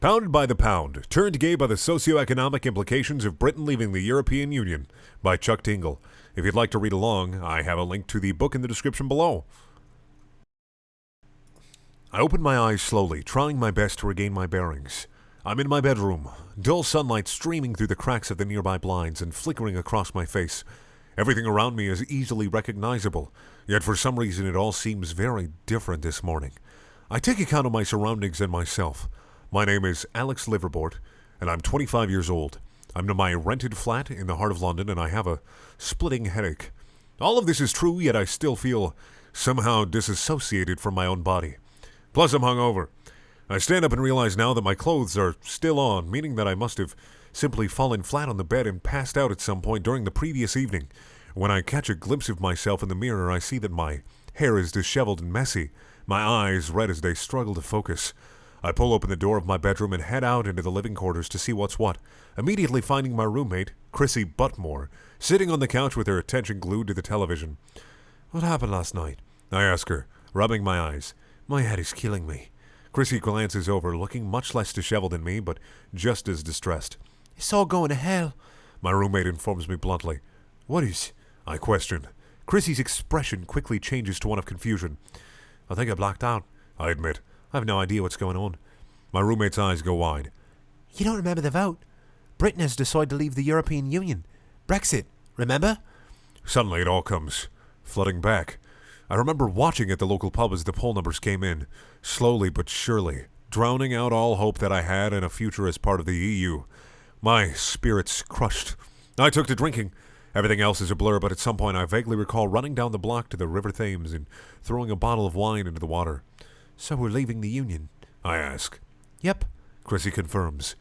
Pounded by the Pound, Turned Gay by the Socioeconomic Implications of Britain Leaving the European Union by Chuck Tingle. If you'd like to read along, I have a link to the book in the description below. I opened my eyes slowly, trying my best to regain my bearings. I'm in my bedroom, dull sunlight streaming through the cracks of the nearby blinds and flickering across my face. Everything around me is easily recognizable, yet for some reason it all seems very different this morning. I take account of my surroundings and myself. My name is Alex Liverboard, and I'm 25 years old. I'm in my rented flat in the heart of London, and I have a splitting headache. All of this is true, yet I still feel somehow disassociated from my own body. Plus, I'm hungover. I stand up and realize now that my clothes are still on, meaning that I must have simply fallen flat on the bed and passed out at some point during the previous evening. When I catch a glimpse of myself in the mirror, I see that my hair is disheveled and messy, my eyes red as they struggle to focus. I pull open the door of my bedroom and head out into the living quarters to see what's what, immediately finding my roommate, Chrissy Buttmore, sitting on the couch with her attention glued to the television. "What happened last night?" I ask her, rubbing my eyes. "My head is killing me." Chrissy glances over, looking much less disheveled than me, but just as distressed. "It's all going to hell," my roommate informs me bluntly. "What is?" I question. Chrissy's expression quickly changes to one of confusion. "I think I blacked out," I admit. I have no idea what's going on. My roommate's eyes go wide. "You don't remember the vote? Britain has decided to leave the European Union. Brexit, remember?" Suddenly it all comes flooding back. I remember watching at the local pub as the poll numbers came in, slowly but surely, drowning out all hope that I had in a future as part of the EU. My spirits crushed. I took to drinking. Everything else is a blur, but at some point I vaguely recall running down the block to the River Thames and throwing a bottle of wine into the water. "So we're leaving the Union?" I ask. "Yep," Chrissy confirms.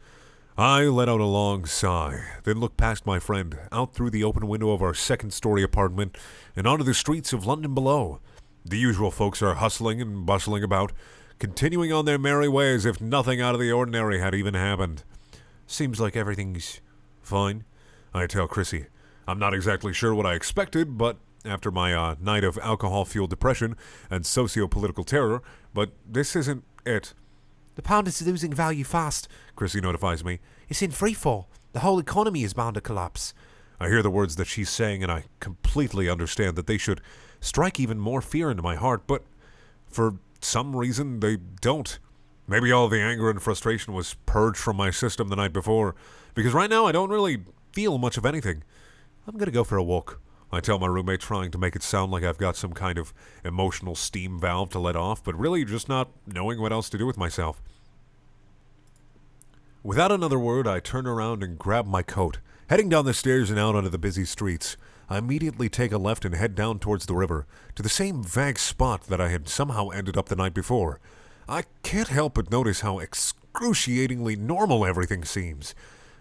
I let out a long sigh, then looked past my friend, out through the open window of our second-story apartment, and onto the streets of London below. The usual folks are hustling and bustling about, continuing on their merry way as if nothing out of the ordinary had even happened. "Seems like everything's fine," I tell Chrissy. I'm not exactly sure what I expected, but after my night of alcohol-fueled depression and socio-political terror, but this isn't it. "The pound is losing value fast," Chrissy notifies me. "It's in free fall. The whole economy is bound to collapse." I hear the words that she's saying, and I completely understand that they should strike even more fear into my heart, but for some reason they don't. Maybe all the anger and frustration was purged from my system the night before, because right now I don't really feel much of anything. I'm gonna go for a walk, I tell my roommate, trying to make it sound like I've got some kind of emotional steam valve to let off, but really just not knowing what else to do with myself. Without another word, I turn around and grab my coat. Heading down the stairs and out onto the busy streets, I immediately take a left and head down towards the river, to the same vague spot that I had somehow ended up the night before. I can't help but notice how excruciatingly normal everything seems.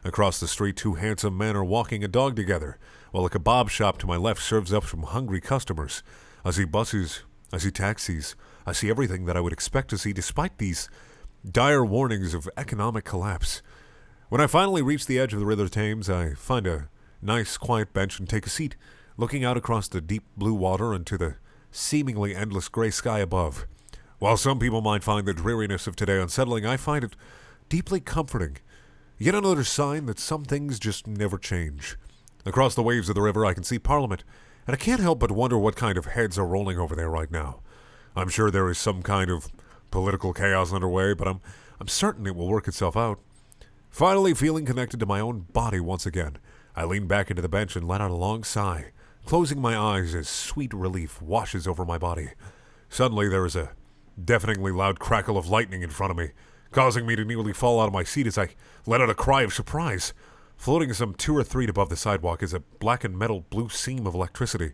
Across the street, two handsome men are walking a dog together, while a kebab shop to my left serves up some hungry customers. I see buses, I see taxis, I see everything that I would expect to see despite these dire warnings of economic collapse. When I finally reach the edge of the River Thames, I find a nice, quiet bench and take a seat, looking out across the deep blue water and to the seemingly endless gray sky above. While some people might find the dreariness of today unsettling, I find it deeply comforting. Yet another sign that some things just never change. Across the waves of the river, I can see Parliament, and I can't help but wonder what kind of heads are rolling over there right now. I'm sure there is some kind of political chaos underway, but I'm certain it will work itself out. Finally feeling connected to my own body once again, I lean back into the bench and let out a long sigh, closing my eyes as sweet relief washes over my body. Suddenly there is a deafeningly loud crackle of lightning in front of me, causing me to nearly fall out of my seat as I let out a cry of surprise. Floating some 2 or 3 above the sidewalk is a blackened metal blue seam of electricity,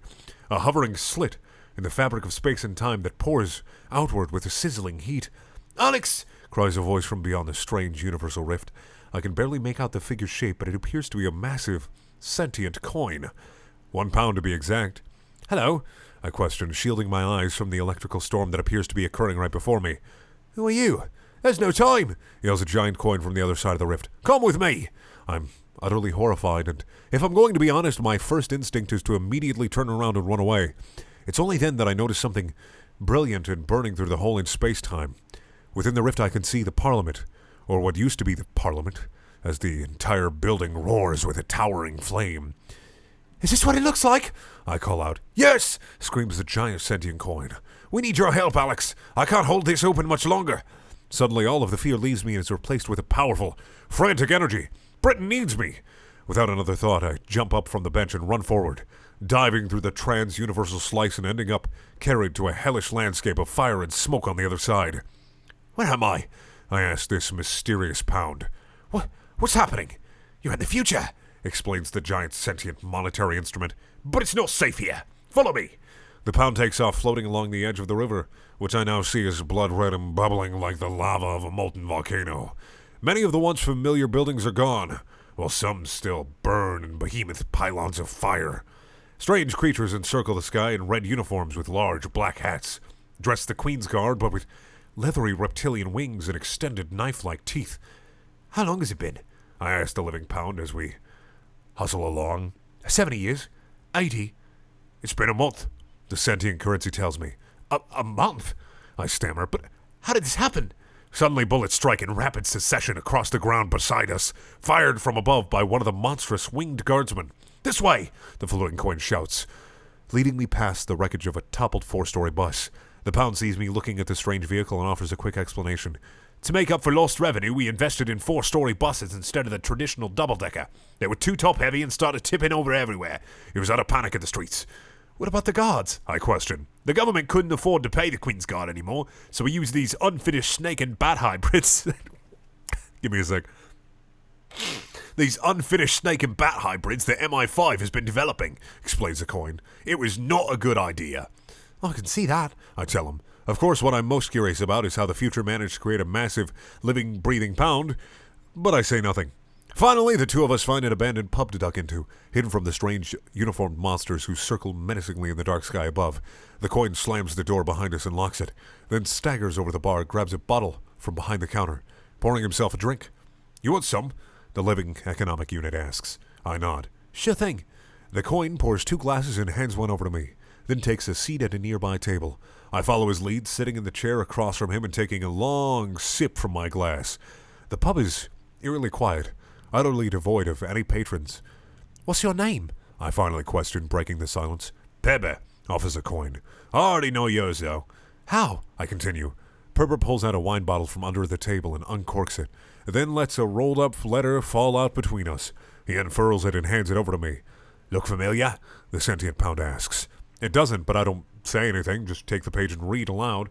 a hovering slit in the fabric of space and time that pours outward with a sizzling heat. "Alex!" cries a voice from beyond the strange universal rift. I can barely make out the figure's shape, but it appears to be a massive, sentient coin. £1 to be exact. "Hello?" I question, shielding my eyes from the electrical storm that appears to be occurring right before me. "Who are you?" "There's no time," yells a giant coin from the other side of the rift. "Come with me." I'm utterly horrified, and if I'm going to be honest, my first instinct is to immediately turn around and run away. It's only then that I notice something brilliant and burning through the hole in space-time. Within the rift I can see the Parliament, or what used to be the Parliament, as the entire building roars with a towering flame. Is this what it looks like? I call out. Yes, screams the giant sentient coin. We need your help, Alex. I can't hold this open much longer. Suddenly, all of the fear leaves me and is replaced with a powerful, frantic energy. Britain needs me. Without another thought, I jump up from the bench and run forward, diving through the trans-universal slice and ending up carried to a hellish landscape of fire and smoke on the other side. Where am I? I ask this mysterious pound. What's happening? You're in the future, explains the giant sentient monetary instrument. But it's not safe here. Follow me. The pound takes off, floating along the edge of the river, which I now see is blood red and bubbling like the lava of a molten volcano. Many of the once familiar buildings are gone, while some still burn in behemoth pylons of fire. Strange creatures encircle the sky in red uniforms with large black hats, dressed the Queen's Guard, but with leathery reptilian wings and extended knife-like teeth. How long has it been? I ask the living pound as we hustle along. 70 years? 80? It's been a month, the sentient currency tells me. A month? I stammer, but how did this happen? Suddenly bullets strike in rapid succession across the ground beside us, fired from above by one of the monstrous winged guardsmen. This way, the floating coin shouts, leading me past the wreckage of a toppled 4-story bus. The pound sees me looking at the strange vehicle and offers a quick explanation. To make up for lost revenue, we invested in 4-story buses instead of the traditional double-decker. They were too top-heavy and started tipping over everywhere. It was out of panic in the streets. What about the guards? I question. The government couldn't afford to pay the Queen's Guard anymore, so we used these unfinished snake and bat hybrids. Give me a sec. These unfinished snake and bat hybrids that MI5 has been developing, explains the coin. It was not a good idea. I can see that, I tell him. Of course, what I'm most curious about is how the future managed to create a massive, living, breathing pound, but I say nothing. Finally, the two of us find an abandoned pub to duck into, hidden from the strange uniformed monsters who circle menacingly in the dark sky above. The coin slams the door behind us and locks it, then staggers over the bar, grabs a bottle from behind the counter, pouring himself a drink. You want some? The living economic unit asks. I nod. Sure thing. The coin pours 2 glasses and hands one over to me, then takes a seat at a nearby table. I follow his lead, sitting in the chair across from him and taking a long sip from my glass. The pub is eerily quiet, utterly devoid of any patrons. What's your name? I finally question, breaking the silence. Pebe, offers a coin. I already know yours, though. How? I continue. Perber pulls out a wine bottle from under the table and uncorks it, then lets a rolled-up letter fall out between us. He unfurls it and hands it over to me. Look familiar? The sentient pound asks. It doesn't, but I don't say anything, just take the page and read aloud.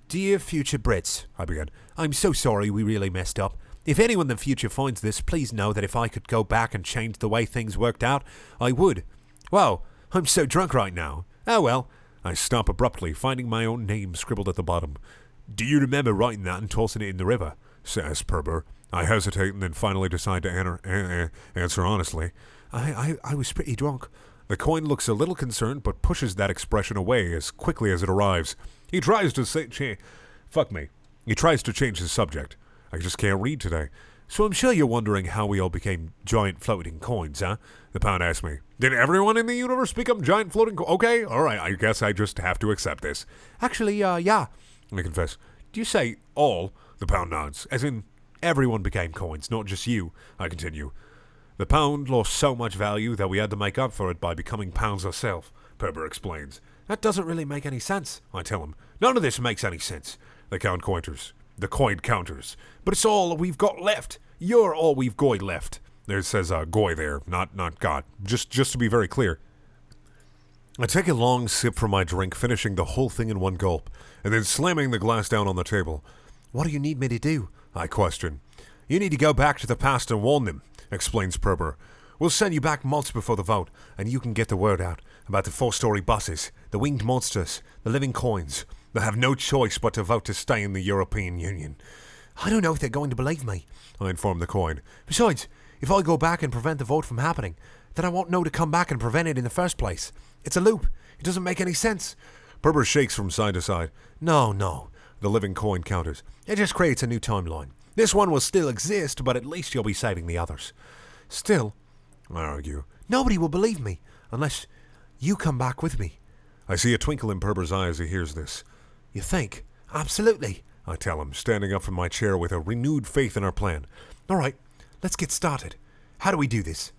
Dear future Brits, I began. I'm so sorry we really messed up. If anyone in the future finds this, please know that if I could go back and change the way things worked out, I would. Wow, I'm so drunk right now. Oh well. I stop abruptly, finding my own name scribbled at the bottom. Do you remember writing that and tossing it in the river? Says Perber. I hesitate and then finally decide to answer honestly. I was pretty drunk. The coin looks a little concerned, but pushes that expression away as quickly as it arrives. He tries to He tries to change his subject. I just can't read today. So I'm sure you're wondering how we all became giant floating coins, huh? The pound asked me. Did everyone in the universe become giant floating coins? Okay, alright, I guess I just have to accept this. Actually, yeah. I confess. Do you say all? The pound nods. As in, everyone became coins, not just you. I continue. The pound lost so much value that we had to make up for it by becoming pounds ourselves, Perber explains. That doesn't really make any sense, I tell him. None of this makes any sense. The coin counters. But it's all we've got left. You're all we've got left. There says goy there, not God. Just to be very clear. I take a long sip from my drink, finishing the whole thing in one gulp, and then slamming the glass down on the table. What do you need me to do? I question. You need to go back to the past and warn them, explains Perber. We'll send you back months before the vote, and you can get the word out about the 4-story buses, the winged monsters, the living coins. They'll have no choice but to vote to stay in the European Union. I don't know if they're going to believe me, I inform the coin. Besides, if I go back and prevent the vote from happening, then I won't know to come back and prevent it in the first place. It's a loop. It doesn't make any sense. Perber shakes from side to side. No, the living coin counters. It just creates a new timeline. This one will still exist, but at least you'll be saving the others. Still, I argue, nobody will believe me unless you come back with me. I see a twinkle in Perber's eye as he hears this. You think? Absolutely, I tell him, standing up from my chair with a renewed faith in our plan. All right, let's get started. How do we do this?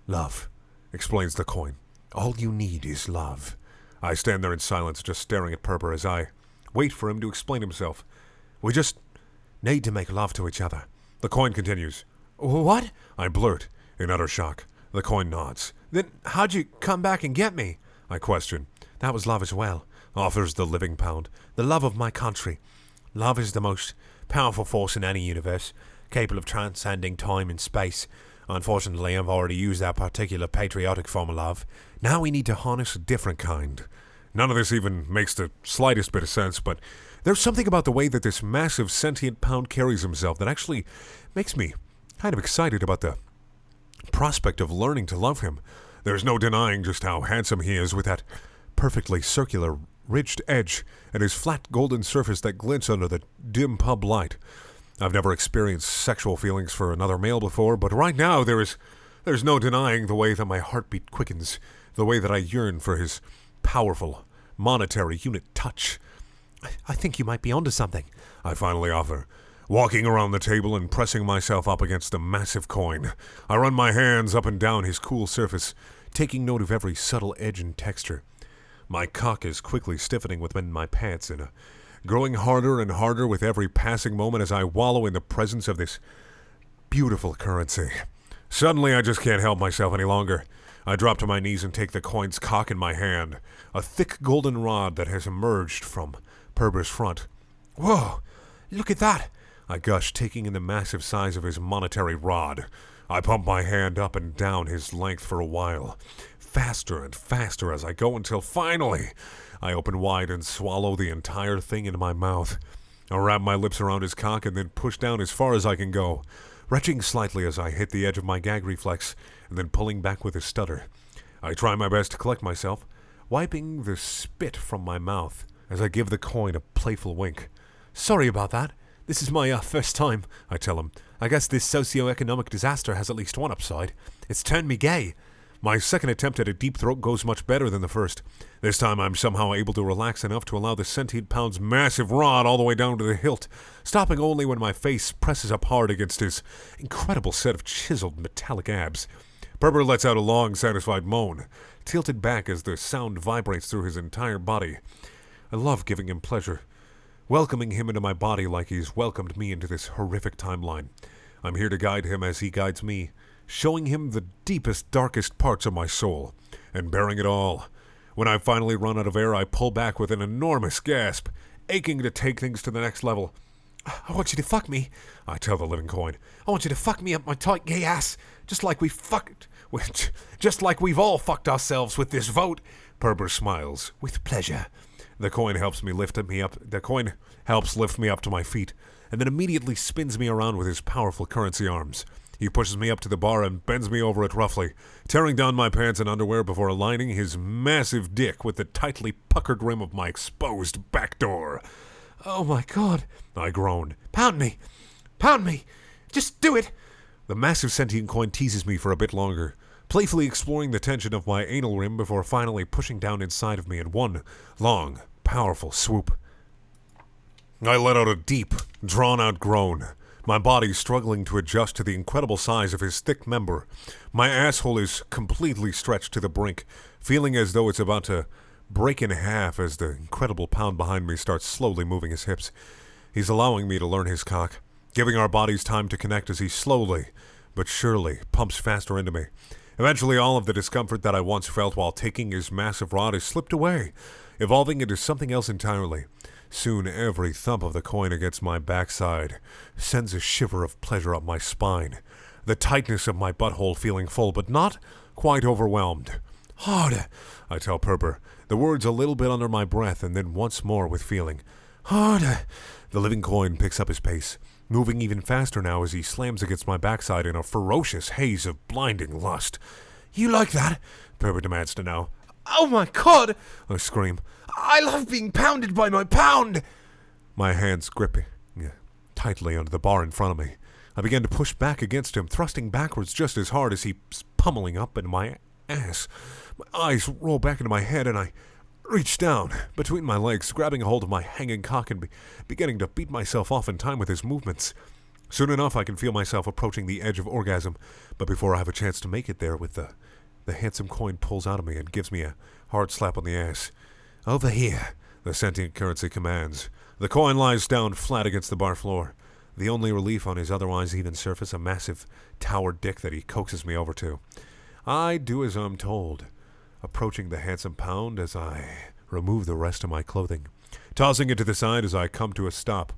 Love, explains the coin. All you need is love. I stand there in silence, just staring at Perber as I wait for him to explain himself. We just need to make love to each other. The coin continues. What? I blurt, in utter shock. The coin nods. Then how'd you come back and get me? I question. That was love as well, Offers the living pound. The love of my country. Love is the most powerful force in any universe, capable of transcending time and space. Unfortunately, I've already used that particular patriotic form of love. Now we need to harness a different kind. None of this even makes the slightest bit of sense, but there's something about the way that this massive sentient pound carries himself that actually makes me kind of excited about the prospect of learning to love him. There's no denying just how handsome he is with that perfectly circular, ridged edge and his flat golden surface that glints under the dim pub light. I've never experienced sexual feelings for another male before, but right now there's no denying the way that my heartbeat quickens, the way that I yearn for his powerful, monetary unit touch. I think you might be onto something, I finally offer, walking around the table and pressing myself up against the massive coin. I run my hands up and down his cool surface, taking note of every subtle edge and texture. My cock is quickly stiffening within my pants and growing harder and harder with every passing moment as I wallow in the presence of this beautiful currency. Suddenly, I just can't help myself any longer. I drop to my knees and take the coin's cock in my hand, a thick golden rod that has emerged from Perber's front. Whoa, look at that, I gush, taking in the massive size of his monetary rod. I pump my hand up and down his length for a while, faster and faster as I go until finally I open wide and swallow the entire thing into my mouth. I wrap my lips around his cock and then push down as far as I can go, retching slightly as I hit the edge of my gag reflex and then pulling back with a stutter. I try my best to collect myself, wiping the spit from my mouth as I give the coin a playful wink. Sorry about that. This is my first time, I tell him. I guess this socioeconomic disaster has at least one upside. It's turned me gay. My second attempt at a deep throat goes much better than the first. This time I'm somehow able to relax enough to allow the sentient pound's massive rod all the way down to the hilt, stopping only when my face presses up hard against his incredible set of chiseled metallic abs. Perber lets out a long, satisfied moan, tilted back as the sound vibrates through his entire body. I love giving him pleasure, welcoming him into my body like he's welcomed me into this horrific timeline. I'm here to guide him as he guides me, showing him the deepest, darkest parts of my soul, and bearing it all. When I finally run out of air, I pull back with an enormous gasp, aching to take things to the next level. I want you to fuck me, I tell the living coin. I want you to fuck me up my tight gay ass, just like we've all fucked ourselves with this vote. Perber smiles, with pleasure. The coin helps lift me up to my feet, and then immediately spins me around with his powerful currency arms. He pushes me up to the bar and bends me over it roughly, tearing down my pants and underwear before aligning his massive dick with the tightly puckered rim of my exposed back door. Oh my God, I groan. Pound me! Just do it! The massive sentient coin teases me for a bit longer, playfully exploring the tension of my anal rim before finally pushing down inside of me in one long, powerful swoop. I let out a deep, drawn-out groan, my body struggling to adjust to the incredible size of his thick member. My asshole is completely stretched to the brink, feeling as though it's about to break in half as the incredible pound behind me starts slowly moving his hips. He's allowing me to learn his cock, giving our bodies time to connect as he slowly, but surely, pumps faster into me. Eventually, all of the discomfort that I once felt while taking his massive rod has slipped away, evolving into something else entirely. Soon every thump of the coin against my backside sends a shiver of pleasure up my spine, the tightness of my butthole feeling full but not quite overwhelmed. Harder, I tell Perber, the words a little bit under my breath and then once more with feeling. Harder. The living coin picks up his pace, moving even faster now as he slams against my backside in a ferocious haze of blinding lust. You like that? Perber demands to know. Oh my God! I scream. I love being pounded by my pound! My hands gripping tightly under the bar in front of me. I begin to push back against him, thrusting backwards just as hard as he's pummeling up in my ass. My eyes roll back into my head and I reach down between my legs, grabbing a hold of my hanging cock and beginning to beat myself off in time with his movements. Soon enough, I can feel myself approaching the edge of orgasm, but before I have a chance to make it there, with the handsome coin pulls out of me and gives me a hard slap on the ass. "Over here," the sentient currency commands. The coin lies down flat against the bar floor. The only relief on his otherwise even surface, a massive tower dick that he coaxes me over to. I do as I'm told, approaching the handsome pound as I remove the rest of my clothing, tossing it to the side as I come to a stop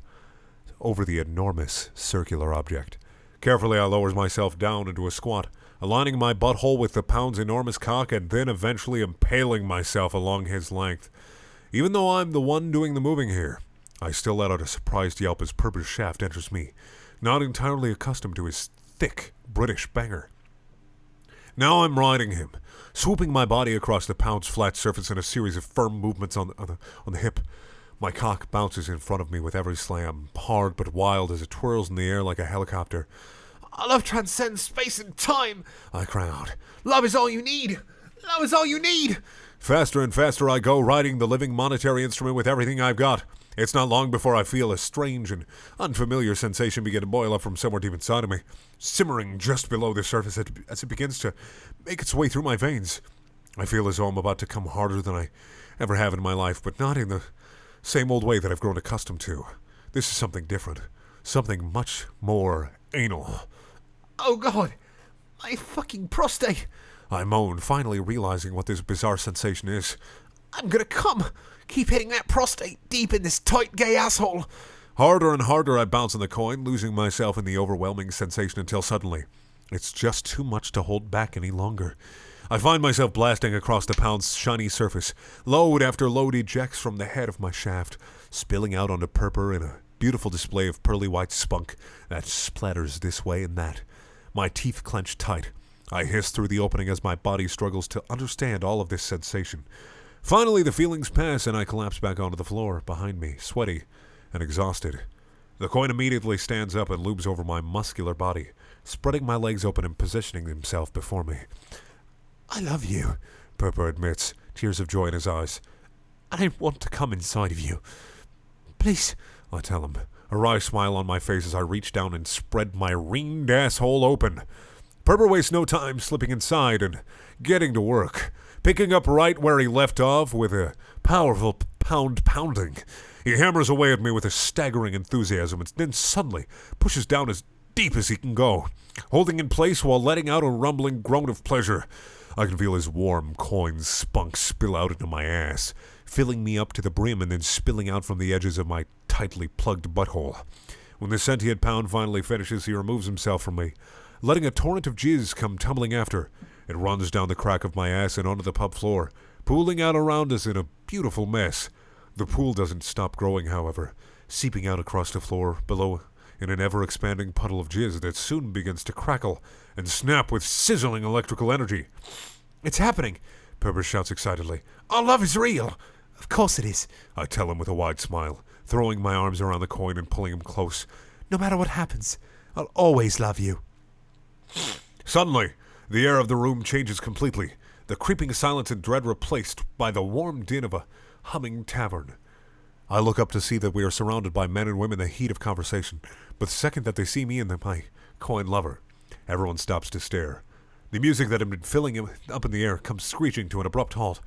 over the enormous circular object. Carefully, I lowers myself down into a squat, aligning my butthole with the pound's enormous cock and then eventually impaling myself along his length. Even though I'm the one doing the moving here, I still let out a surprised yelp as Purper's shaft enters me, not entirely accustomed to his thick British banger. Now I'm riding him, swooping my body across the pound's flat surface in a series of firm movements on the hip. My cock bounces in front of me with every slam, hard but wild as it twirls in the air like a helicopter. "Love transcends space and time," I cry out. "Love is all you need. Love is all you need." Faster and faster I go, riding the living monetary instrument with everything I've got. It's not long before I feel a strange and unfamiliar sensation begin to boil up from somewhere deep inside of me, simmering just below the surface as it begins to make its way through my veins. I feel as though I'm about to come harder than I ever have in my life, but not in the same old way that I've grown accustomed to. This is something different, something much more anal. "Oh God, my fucking prostate!" I moan, finally realizing what this bizarre sensation is. "I'm gonna come. Keep hitting that prostate deep in this tight gay asshole." Harder and harder I bounce on the coin, losing myself in the overwhelming sensation until suddenly, it's just too much to hold back any longer. I find myself blasting across the pound's shiny surface. Load after load ejects from the head of my shaft, spilling out onto Purper in a beautiful display of pearly white spunk that splatters this way and that. My teeth clench tight. I hiss through the opening as my body struggles to understand all of this sensation. Finally, the feelings pass and I collapse back onto the floor behind me, sweaty and exhausted. The coin immediately stands up and loops over my muscular body, spreading my legs open and positioning himself before me. "I love you," Purper admits, tears of joy in his eyes. "I want to come inside of you. Please," I tell him, a wry smile on my face as I reach down and spread my ringed asshole open. Purper wastes no time slipping inside and getting to work, picking up right where he left off with a powerful pounding. He hammers away at me with a staggering enthusiasm and then suddenly pushes down as deep as he can go, holding in place while letting out a rumbling groan of pleasure. I can feel his warm coin spunk spill out into my ass, filling me up to the brim and then spilling out from the edges of my tightly plugged butthole. When the sentient pound finally finishes, he removes himself from me, letting a torrent of jizz come tumbling after. It runs down the crack of my ass and onto the pub floor, pooling out around us in a beautiful mess. The pool doesn't stop growing, however, seeping out across the floor below in an ever-expanding puddle of jizz that soon begins to crackle and snap with sizzling electrical energy. "It's happening," Purper shouts excitedly. "Our love is real." "Of course it is," I tell him with a wide smile, throwing my arms around the coin and pulling him close. "No matter what happens, I'll always love you." Suddenly, the air of the room changes completely, the creeping silence and dread replaced by the warm din of a humming tavern. I look up to see that we are surrounded by men and women in the heat of conversation, but the second that they see me and my coin lover, everyone stops to stare. The music that had been filling him up in the air comes screeching to an abrupt halt.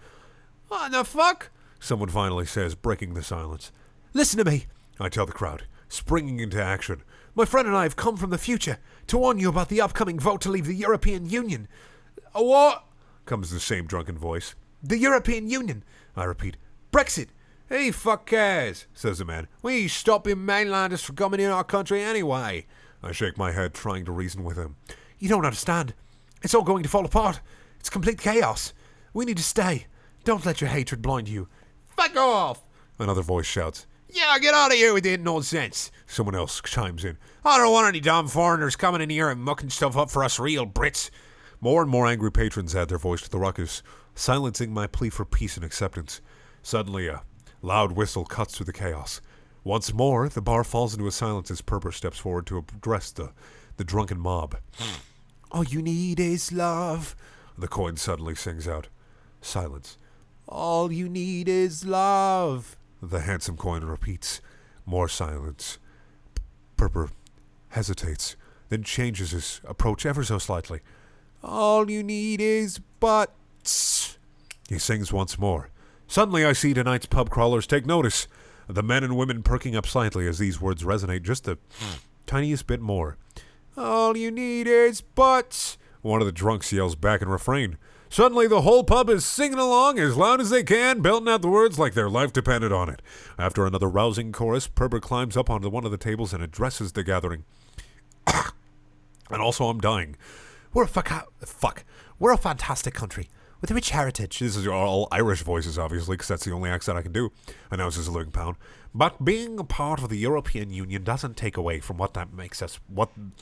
"What the fuck?" someone finally says, breaking the silence. "Listen to me," I tell the crowd, springing into action. "My friend and I have come from the future to warn you about the upcoming vote to leave the European Union." "A what?" comes the same drunken voice. "The European Union," I repeat. "Brexit." "Hey, fuck cares," says the man. "We stopping mainlanders from coming in our country anyway." I shake my head, trying to reason with him. "You don't understand. It's all going to fall apart. It's complete chaos. We need to stay. Don't let your hatred blind you." "Fuck off," another voice shouts. "Yeah, get out of here with that nonsense," someone else chimes in. "I don't want any dumb foreigners coming in here and mucking stuff up for us real Brits." More and more angry patrons add their voice to the ruckus, silencing my plea for peace and acceptance. Suddenly, a loud whistle cuts through the chaos. Once more, the bar falls into a silence as Purper steps forward to address the drunken mob. "All you need is love," the coin suddenly sings out. Silence. All you need is love, the handsome coin repeats. More silence. Purper hesitates, then changes his approach ever so slightly. All you need is butts, he sings once more. Suddenly I see tonight's pub crawlers take notice, the men and women perking up slightly as these words resonate just the tiniest bit more. All you need is butts, one of the drunks yells back in refrain. Suddenly the whole pub is singing along as loud as they can, belting out the words like their life depended on it. After another rousing chorus, Purber climbs up onto one of the tables and addresses the gathering. And also I'm dying. We're a fantastic country with a rich heritage. This is all Irish voices, obviously, because that's the only accent I can do, announces Living Pound. But being a part of the European Union doesn't take away from what makes us Brits.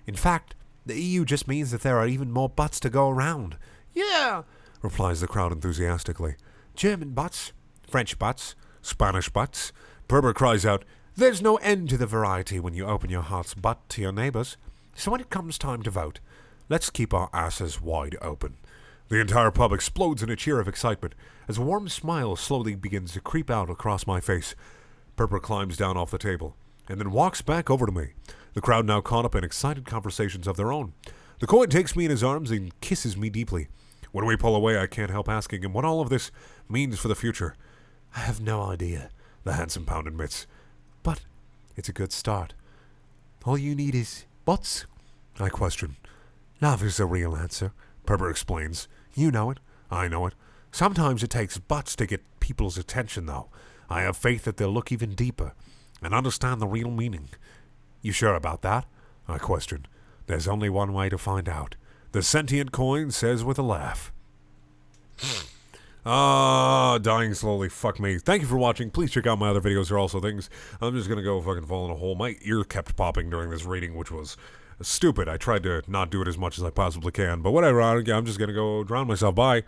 In fact, the EU just means that there are even more butts to go around. Yeah, replies the crowd enthusiastically. German butts, French butts, Spanish butts. Purber cries out, there's no end to the variety when you open your heart's butt to your neighbours. So when it comes time to vote, let's keep our asses wide open. The entire pub explodes in a cheer of excitement as a warm smile slowly begins to creep out across my face. Purper climbs down off the table and then walks back over to me, the crowd now caught up in excited conversations of their own. The coin takes me in his arms and kisses me deeply. When we pull away, I can't help asking him what all of this means for the future. I have no idea, the handsome Pound admits. But it's a good start. All you need is butts, I question. Love is the real answer, Purber explains. You know it. I know it. Sometimes it takes butts to get people's attention, though. I have faith that they'll look even deeper and understand the real meaning. You sure about that? I question. There's only one way to find out, the sentient coin says with a laugh. Dying slowly. Fuck me. Thank you for watching. Please check out my other videos. There are also things. I'm just gonna go fucking fall in a hole. My ear kept popping during this reading, which was stupid. I tried to not do it as much as I possibly can, but whatever. I'm just gonna go drown myself. Bye.